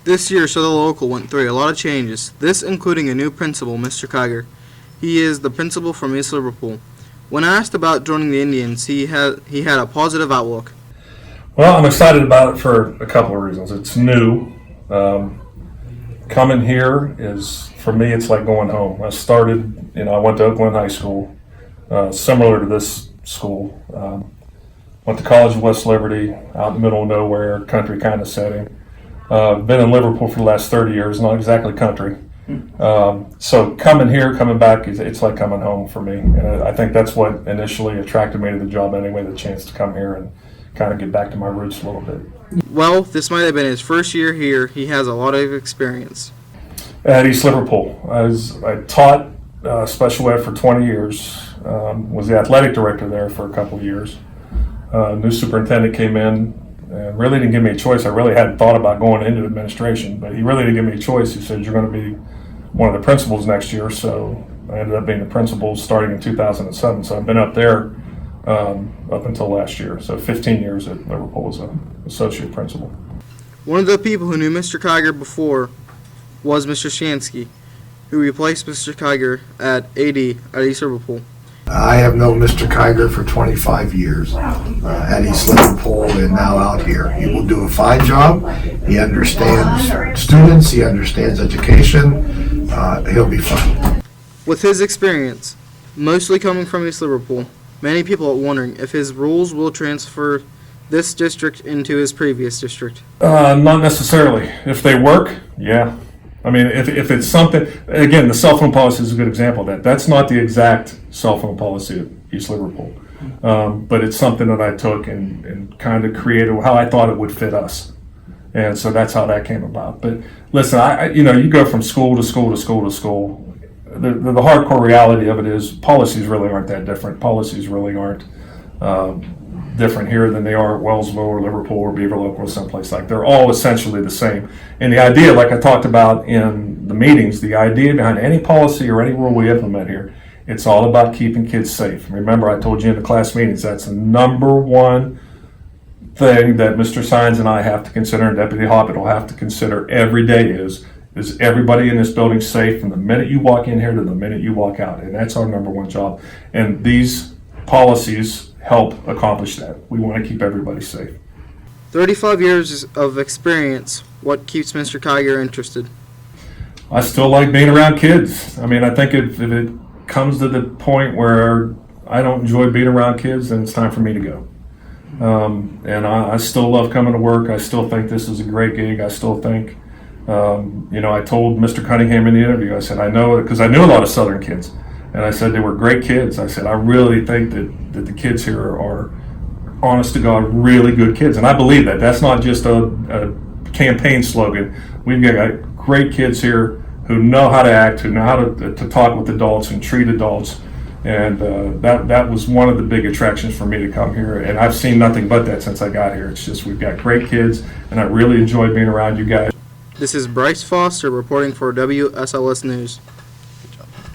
This year, Southern Local went through a lot of changes, this including a new principal, Mr. Kiger. He is the principal from East Liverpool. When asked about joining the Indians, he had a positive outlook. Well, I'm excited about it for a couple of reasons. It's new. Coming here is, for me, it's like going home. I went to Oakland High School, similar to this school. Went to college at West Liberty, out in the middle of nowhere, country kind of setting. Been in Liverpool for the last 30 years, not exactly country. So coming back, it's like coming home for me. And I think that's what initially attracted me to the job anyway, the chance to come here and kind of get back to my roots a little bit. Well, this might have been his first year here. He has a lot of experience. At East Liverpool, I taught special ed for 20 years, was the athletic director there for a couple of years. New superintendent came in and really didn't give me a choice. I really hadn't thought about going into administration, but he really didn't give me a choice. He said, "You're going to be one of the principals next year." So I ended up being the principal starting in 2007. So I've been up there up until last year. So 15 years at Liverpool as an associate principal. One of the people who knew Mr. Kiger before was Mr. Shansky, who replaced Mr. Kiger at AD at East Liverpool. I have known Mr. Kiger for 25 years at East Liverpool and now out here. He will do a fine job. He understands students. He understands education. He'll be fine. With his experience, mostly coming from East Liverpool, many people are wondering if his rules will transfer this district into his previous district. Not necessarily. If they work, yeah. I mean, if it's something, again, the cell phone policy is a good example of that. That's not the exact cell phone policy at East Liverpool, but it's something that I took and kind of created how I thought it would fit us. And so that's how that came about. But listen, you go from school to school to school to school. The hardcore reality of it is policies really aren't that different. Policies really aren't different here than they are at Wellsville or Liverpool or Beaverlocal or someplace like. They're all essentially the same. And the idea, like I talked about in the meetings, the idea behind any policy or any rule we implement here, it's all about keeping kids safe. Remember, I told you in the class meetings, that's the number one thing that Mr. Sines and I have to consider, and Deputy Hobbit will have to consider every day is everybody in this building safe from the minute you walk in here to the minute you walk out. And that's our number one job. And these policies help accomplish that. We want to keep everybody safe. 35 years of experience, what keeps Mr. Kiger interested? I still like being around kids. I mean, I think if it comes to the point where I don't enjoy being around kids, then it's time for me to go. And I still love coming to work. I still think this is a great gig. I still think, I told Mr. Cunningham in the interview, I said, I know it because I knew a lot of Southern kids. And I said they were great kids. I said, I really think that the kids here are, honest to God, really good kids. And I believe that. That's not just a campaign slogan. We've got great kids here who know how to act, who know how to talk with adults and treat adults. And that was one of the big attractions for me to come here. And I've seen nothing but that since I got here. It's just we've got great kids, and I really enjoy being around you guys. This is Bryce Foster reporting for WSLS News.